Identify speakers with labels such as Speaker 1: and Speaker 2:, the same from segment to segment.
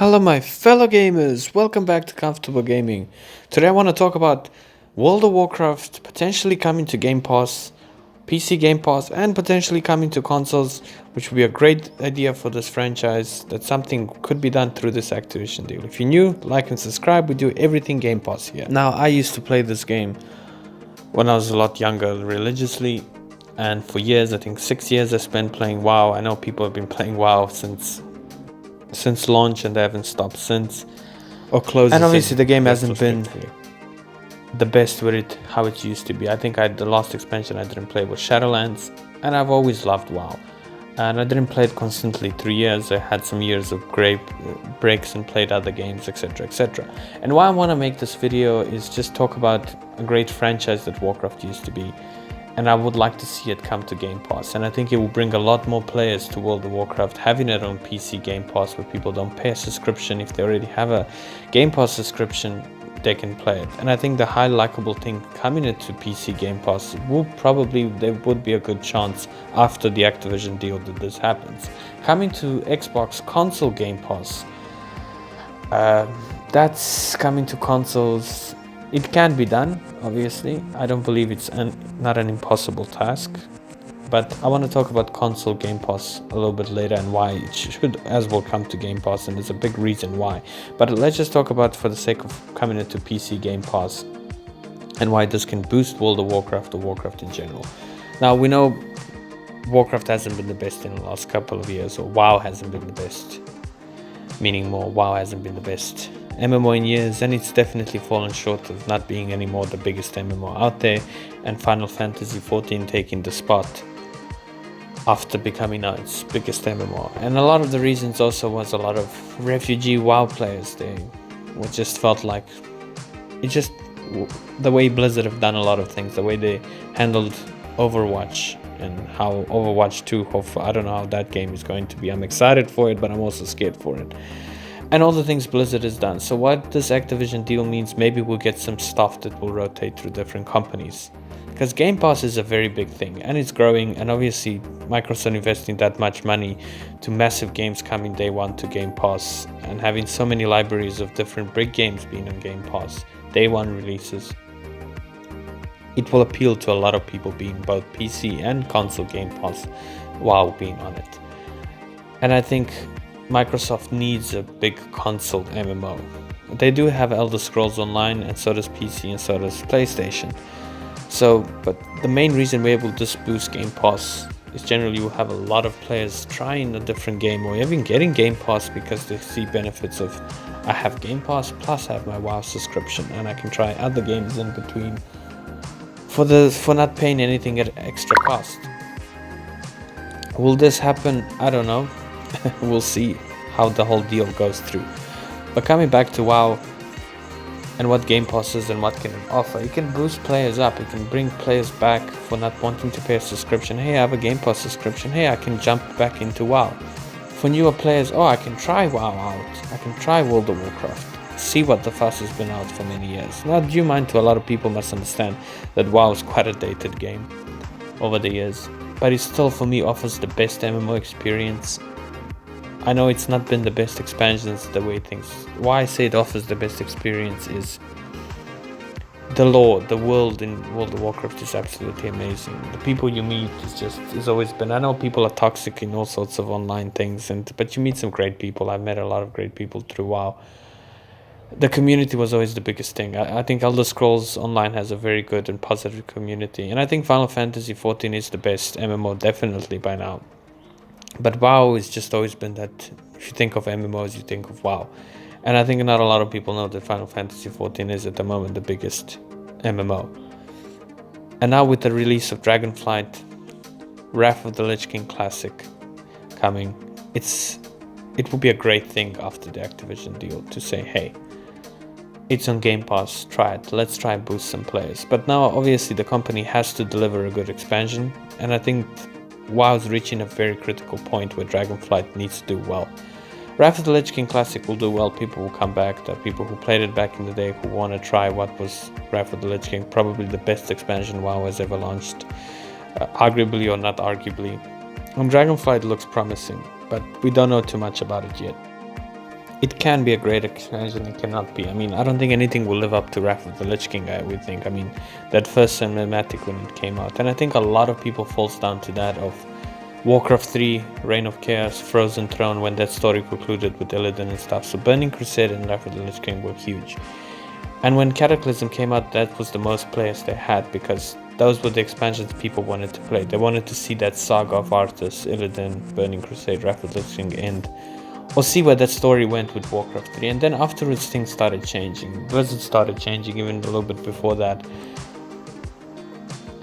Speaker 1: Hello, my fellow gamers. Welcome back to Comfortable Gaming. Today, I want to talk about World of Warcraft potentially coming to Game Pass, PC Game Pass, and potentially coming to consoles, which would be a great idea for this franchise. That something could be done through this Activison deal. If you're new, like and subscribe. We do everything Game Pass here. Now, I used to play this game when I was a lot younger religiously, and for years, I think 6 years, I spent playing WoW. I know people have been playing WoW since launch and they haven't stopped since, or closed. And obviously the game hasn't been the best with it how it used to be. I think the last expansion I didn't play was Shadowlands, and I've always loved WoW, and I didn't play it constantly 3 years. I had some years of great breaks and played other games, etc. And why I want to make this video is just talk about a great franchise that Warcraft used to be, and I would like to see it come to Game Pass. And I think it will bring a lot more players to World of Warcraft having their own PC Game Pass, where people don't pay a subscription. If they already have a Game Pass subscription, they can play it. And I think the high likable thing coming into PC Game Pass there would be a good chance after the Activision deal that this happens. Coming to Xbox console Game Pass, that's coming to consoles. It can be done, obviously. I don't believe it's not an impossible task. But I want to talk about console Game Pass a little bit later and why it should as well come to Game Pass, and there's a big reason why. But let's just talk about, for the sake of coming into PC Game Pass, and why this can boost World of Warcraft or Warcraft in general. Now, we know Warcraft hasn't been the best in the last couple of years, or WoW hasn't been the best. Meaning more, WoW hasn't been the best MMO in years, and it's definitely fallen short of not being anymore the biggest MMO out there, and Final Fantasy XIV taking the spot after becoming now its biggest MMO. And a lot of the reasons also was a lot of refugee WoW players. They just felt like the way Blizzard have done a lot of things, the way they handled Overwatch, and how Overwatch 2, I don't know how that game is going to be. I'm excited for it, but I'm also scared for it. And all the things Blizzard has done. So what this Activision deal means, maybe we'll get some stuff that will rotate through different companies. Because Game Pass is a very big thing, and it's growing, and obviously Microsoft investing that much money to massive games coming day one to Game Pass, and having so many libraries of different big games being on Game Pass, day one releases. It will appeal to a lot of people being both PC and console Game Pass while being on it. And I think Microsoft needs a big console MMO. They do have Elder Scrolls Online, and so does PC, and so does PlayStation. But the main reason we're able to boost Game Pass is generally you have a lot of players trying a different game, or even getting Game Pass because they see benefits of, I have Game Pass plus I have my WoW subscription, and I can try other games in between for not paying anything at extra cost. Will this happen? I don't know. We'll see how the whole deal goes through. But coming back to WoW and what Game Pass is and what can it offer, it can boost players up. It can bring players back for not wanting to pay a subscription. Hey, I have a Game Pass subscription. Hey, I can jump back into WoW. For newer players, I can try WoW out. I can try World of Warcraft. See what the fuss has been out for many years. Now, due mind to a lot of people must understand that WoW is quite a dated game over the years, but it still, for me, offers the best MMO experience. I know it's not been the best expansions, the way things. Why I say it offers the best experience is the lore, the world in World of Warcraft is absolutely amazing. The people you meet is always been. I know people are toxic in all sorts of online things, but you meet some great people. I've met a lot of great people through WoW. The community was always the biggest thing. I think Elder Scrolls Online has a very good and positive community, and I think Final Fantasy XIV is the best MMO definitely by now. But WoW has just always been that. If you think of MMOs, you think of WoW. And I think not a lot of people know that Final Fantasy XIV is at the moment the biggest MMO. And now with the release of Dragonflight, Wrath of the Lich King Classic coming, it will be a great thing after the Activision deal to say, hey, it's on Game Pass, try it. Let's try and boost some players. But now, obviously, the company has to deliver a good expansion, and I think WoW is reaching a very critical point where Dragonflight needs to do well. Wrath of the Lich King Classic will do well. People will come back. There are people who played it back in the day who want to try what was Wrath of the Lich King, probably the best expansion WoW has ever launched, arguably or not arguably. And Dragonflight looks promising, but we don't know too much about it yet. it can be a great expansion, it cannot be. I mean, I don't think anything will live up to Wrath of the Lich King, I would think. I mean, that first cinematic when it came out. And I think a lot of people falls down to that of Warcraft 3, Reign of Chaos, Frozen Throne, when that story concluded with Illidan and stuff. So Burning Crusade and Wrath of the Lich King were huge. And when Cataclysm came out, that was the most players they had, because those were the expansions people wanted to play. They wanted to see that saga of Arthas, Illidan, Burning Crusade, Wrath of the Lich King end, or see where that story went with Warcraft 3. And then afterwards things started changing. Blizzard started changing even a little bit before that.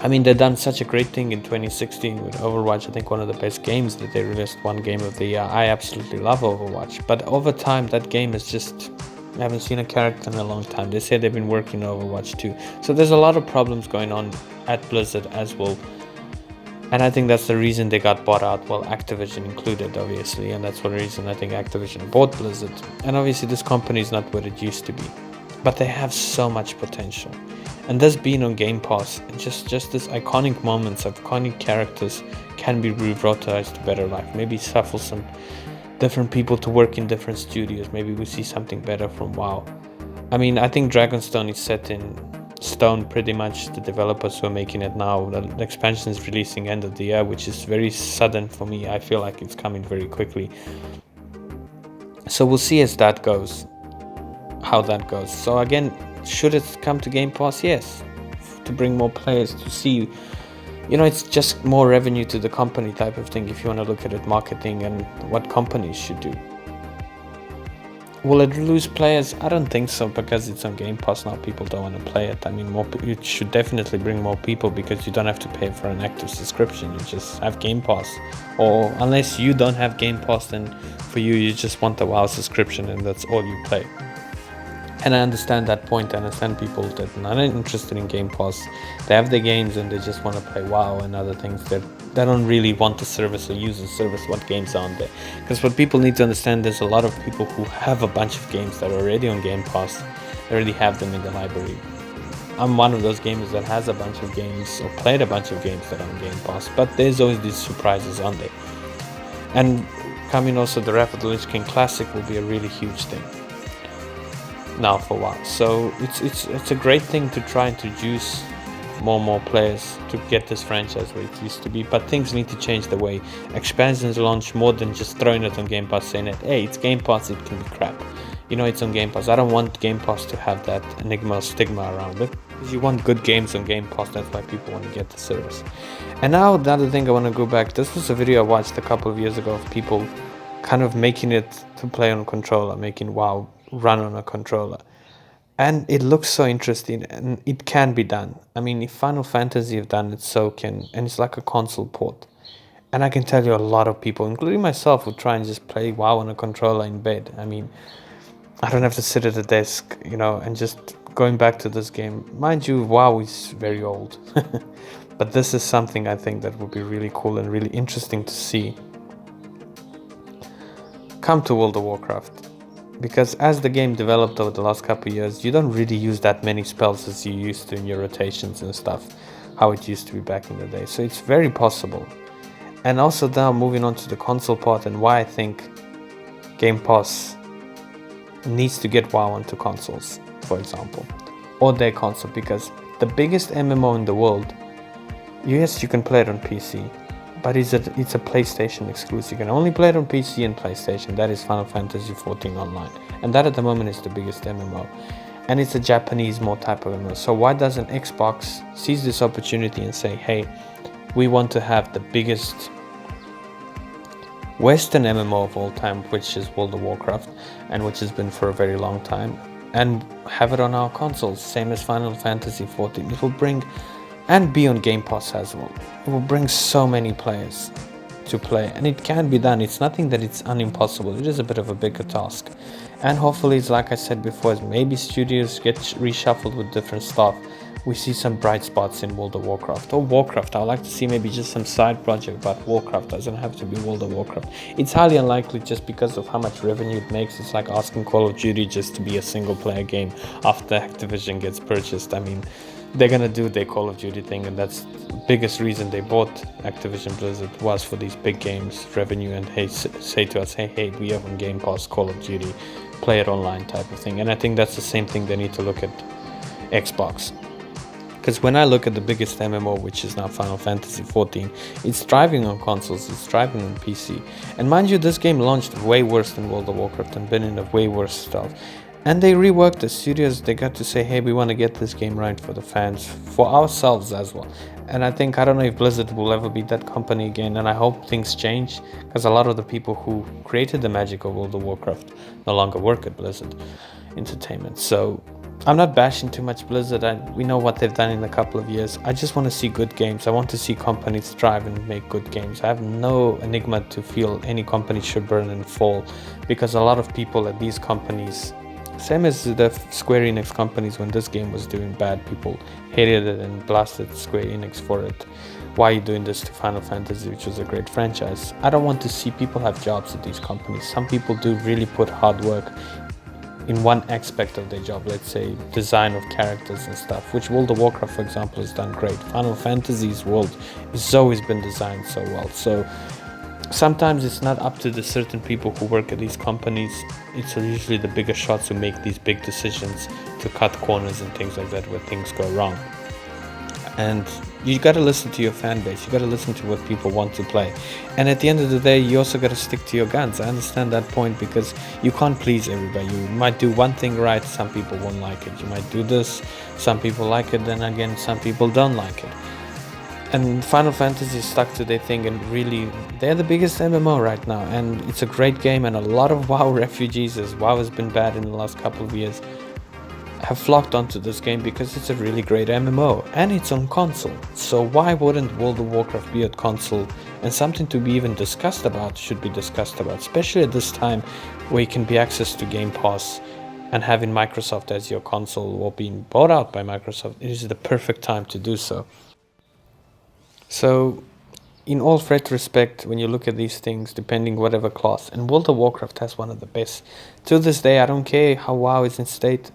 Speaker 1: I mean, they've done such a great thing in 2016 with Overwatch. I think one of the best games that they released, one game of the year. I absolutely love Overwatch. But over time, that game is just... I haven't seen a character in a long time. They say they've been working on Overwatch too. So there's a lot of problems going on at Blizzard as well. And I think that's the reason they got bought out. Well, Activision included, obviously. And that's one reason I think Activision bought Blizzard. And obviously this company is not what it used to be. But they have so much potential. And this being on Game Pass, just this iconic moments of iconic characters can be revitalized to better life. Maybe shuffle some different people to work in different studios. Maybe we see something better from WoW. I mean, I think Dragonstone is set in stone pretty much. The developers who are making it now, the expansion is releasing end of the year, which is very sudden for me. I feel like it's coming very quickly. So we'll see as that goes, how that goes. So again, should it come to Game Pass? Yes, to bring more players, to see, you know, it's just more revenue to the company type of thing if you want to look at it, marketing and what companies should do. Will it lose players? I don't think so, because it's on Game Pass now. People don't want to play it. I mean, it should definitely bring more people, because you don't have to pay for an active subscription. You just have Game Pass. Or unless you don't have Game Pass, then for you just want the WoW subscription and that's all you play. And I understand that point. I understand people that are not interested in Game Pass. They have the games and they just want to play WoW and other things. They don't really want the service or use the service, what games are on there. Because what people need to understand, there's a lot of people who have a bunch of games that are already on Game Pass. They already have them in the library. I'm one of those gamers that has a bunch of games or played a bunch of games that are on Game Pass. But there's always these surprises on there. And coming also, the Wrath of the Lich King Classic will be a really huge thing now for WoW. So it's a great thing to try and introduce more players to get this franchise where it used to be. But things need to change the way expansions launch, more than just throwing it on Game Pass saying that, hey, it's Game Pass, it can be crap. You know, it's on Game Pass. I don't want Game Pass to have that enigma or stigma around it. Because you want good games on Game Pass, that's why people want to get the service. And now the other thing I want to go back, this was a video I watched a couple of years ago of people kind of making it to play on controller, making WoW run on a controller. And it looks so interesting, and it can be done. I mean, if Final Fantasy have done it, so can, and it's like a console port. And I can tell you a lot of people, including myself, would try and just play WoW on a controller in bed. I mean, I don't have to sit at a desk, you know, and just going back to this game. Mind you, WoW is very old. But this is something I think that would be really cool and really interesting to see come to World of Warcraft. Because as the game developed over the last couple of years, you don't really use that many spells as you used to in your rotations and stuff, how it used to be back in the day. So it's very possible. And also now moving on to the console part, and why I think Game Pass needs to get WoW onto consoles, for example, or their console, because the biggest MMO in the world, yes, you can play it on PC, but it's a PlayStation exclusive. You can only play it on PC and PlayStation. That is Final Fantasy XIV Online. And that at the moment is the biggest MMO. And it's a Japanese more type of MMO. So why doesn't Xbox seize this opportunity and say, hey, we want to have the biggest Western MMO of all time, which is World of Warcraft, and which has been for a very long time, and have it on our consoles, same as Final Fantasy XIV. It will bring, and be on Game Pass as well. It will bring so many players to play, and it can be done. It's nothing that it's unimpossible. It is a bit of a bigger task, and hopefully, it's like I said before, maybe studios get reshuffled with different stuff. We see some bright spots in World of Warcraft or Warcraft. I'd like to see maybe just some side project, but Warcraft doesn't have to be World of Warcraft. It's highly unlikely just because of how much revenue it makes. It's like asking Call of Duty just to be a single player game after Activision gets purchased. I mean, they're gonna do their Call of Duty thing, and that's the biggest reason they bought Activision Blizzard, was for these big games revenue, and hey, say to us, hey, we have on Game Pass Call of Duty, play it online type of thing. And I think that's the same thing they need to look at Xbox. Because when I look at the biggest MMO, which is now Final Fantasy XIV, it's thriving on consoles, it's thriving on PC. And mind you, this game launched way worse than World of Warcraft and been in a way worse stealth. And they reworked the studios, they got to say, hey, we want to get this game right for the fans, for ourselves as well. And I don't know if Blizzard will ever be that company again, and I hope things change, because a lot of the people who created the magic of World of Warcraft no longer work at Blizzard Entertainment. So I'm not bashing too much Blizzard. We know what they've done in a couple of years. I just want to see good games. I want to see companies thrive and make good games. I have no enigma to feel any company should burn and fall, because a lot of people at these companies, same as the Square Enix companies, when this game was doing bad, people hated it and blasted Square Enix for it. Why are you doing this to Final Fantasy, which was a great franchise? I don't want to see people have jobs at these companies. Some people do really put hard work in one aspect of their job, let's say design of characters and stuff, which World of Warcraft, for example, has done great. Final Fantasy's world has always been designed so well. So sometimes it's not up to the certain people who work at these companies. It's usually the bigger shots who make these big decisions to cut corners and things like that where things go wrong. And you got to listen to your fan base. You got to listen to what people want to play. And at the end of the day, you also got to stick to your guns. I understand that point, because you can't please everybody. You might do one thing right, some people won't like it. You might do this, some people like it, then again, some people don't like it. And Final Fantasy stuck to their thing, and really, they're the biggest MMO right now. And it's a great game, and a lot of WoW refugees, as WoW has been bad in the last couple of years, have flocked onto this game because it's a really great MMO and it's on console. So why wouldn't World of Warcraft be at console? And something to be even discussed about should be discussed about, especially at this time where you can be access to Game Pass and having Microsoft as your console or being bought out by Microsoft. It is the perfect time to do so. So in all retrospect, when you look at these things, depending whatever class, and World of Warcraft has one of the best. To this day, I don't care how WoW is in state,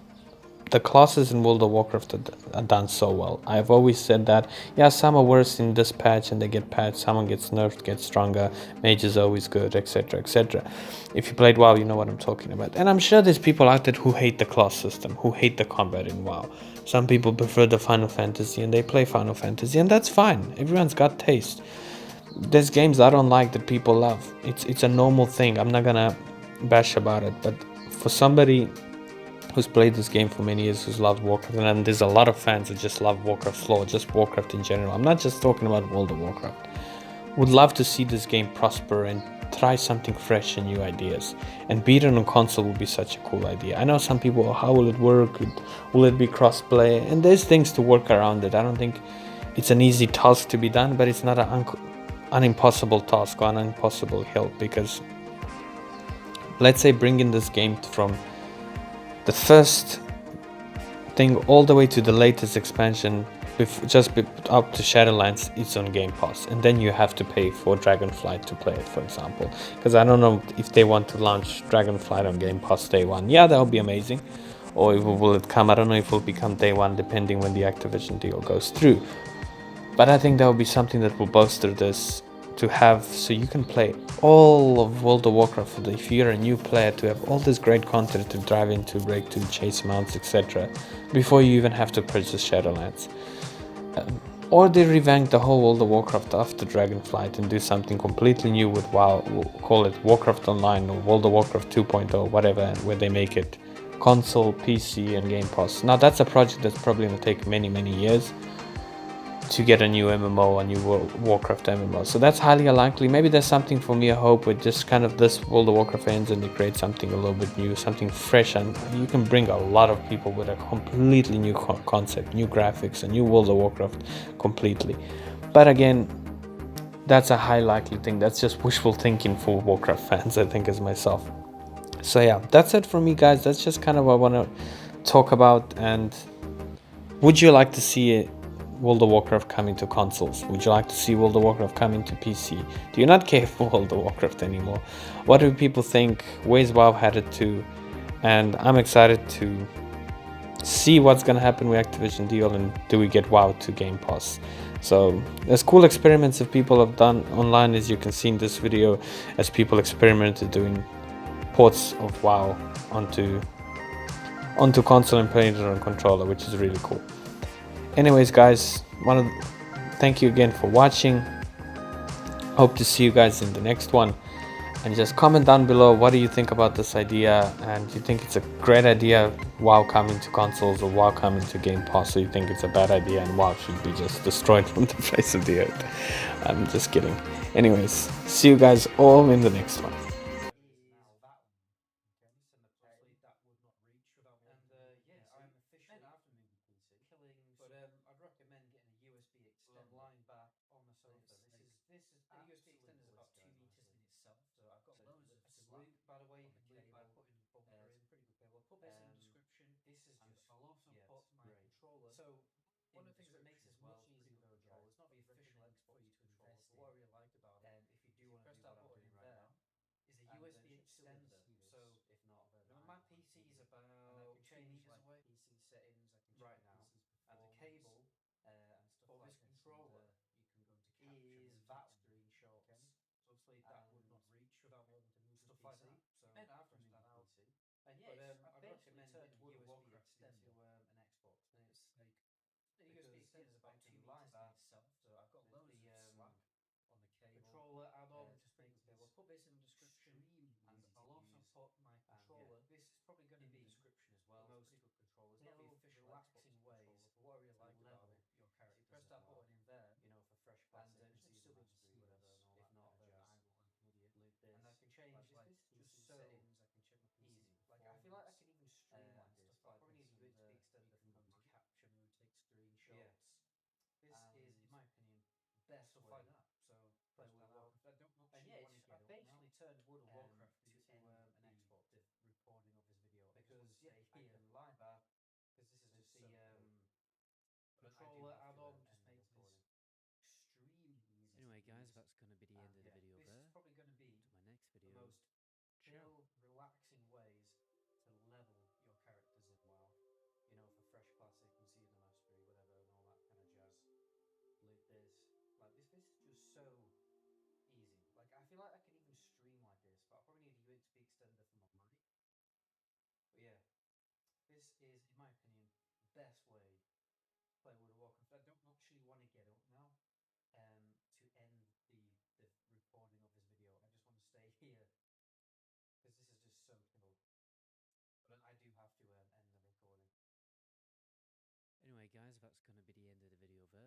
Speaker 1: the classes in World of Warcraft are done so well. I've always said that, yeah, some are worse in this patch and they get patched, someone gets nerfed, gets stronger, mage is always good, etc, etc. If you played WoW, you know what I'm talking about. And I'm sure there's people out there who hate the class system, who hate the combat in WoW. Some people prefer the Final Fantasy and they play Final Fantasy, and that's fine. Everyone's got taste. There's games I don't like that people love. It's a normal thing. I'm not gonna bash about it, but for somebody who's played this game for many years, who's loved Warcraft, and there's a lot of fans that just love Warcraft lore, just Warcraft in general. I'm not just talking about World of Warcraft. Would love to see this game prosper and try something fresh and new ideas. And beat it on console would be such a cool idea. I know some people, how will it work? Will it be cross-play? And there's things to work around it. I don't think it's an easy task to be done, but it's not an impossible task or an impossible hill, because let's say bringing this game from the first thing all the way to the latest expansion, up to Shadowlands, it's on Game Pass, and then you have to pay for Dragonflight to play it, for example. Because I don't know if they want to launch Dragonflight on Game Pass day one. Yeah, that would be amazing. Or will it come? I don't know if it will become day one, depending when the Activision deal goes through. But I think that will be something that will bolster this, to have, so you can play all of World of Warcraft if you're a new player, to have all this great content to drive into, break to, chase mounts, etc. before you even have to purchase Shadowlands. Or they revamp the whole World of Warcraft after Dragonflight and do something completely new with WoW, we'll call it Warcraft Online or World of Warcraft 2.0, whatever, where they make it console, PC and Game Pass. Now that's a project that's probably going to take many years to get a new MMO, a new Warcraft MMO. So that's highly unlikely. Maybe there's something for me, I hope, with just kind of this World of Warcraft ends and they create something a little bit new, something fresh, and you can bring a lot of people with a completely new concept, new graphics, a new World of Warcraft completely. But again, that's a high likely thing. That's just wishful thinking for Warcraft fans, I think, as myself. So yeah, that's it from me, guys. That's just kind of what I want to talk about. And would you like to see World of Warcraft coming to consoles? Would you like to see World of Warcraft coming to PC? Do you not care for World of Warcraft anymore? What do people think? Where's WoW headed to? And I'm excited to see what's gonna happen with Activision deal, and do we get WoW to Game Pass? So there's cool experiments that people have done online, as you can see in this video, as people experimented doing ports of WoW onto console and playing it on controller, which is really cool. Anyways, guys, thank you again for watching. Hope to see you guys in the next one. And just comment down below, what do you think about this idea, and do you think it's a great idea, WoW coming to consoles, or WoW coming to Game Pass, or you think it's a bad idea and WoW should be just destroyed from the face of the earth? I'm just kidding. Anyways, see you guys all in the next one.
Speaker 2: Anyway, guys, that's going to be the end of the video there. To my next video. Ciao. Anyway, guys, that's going to be the end of the video there.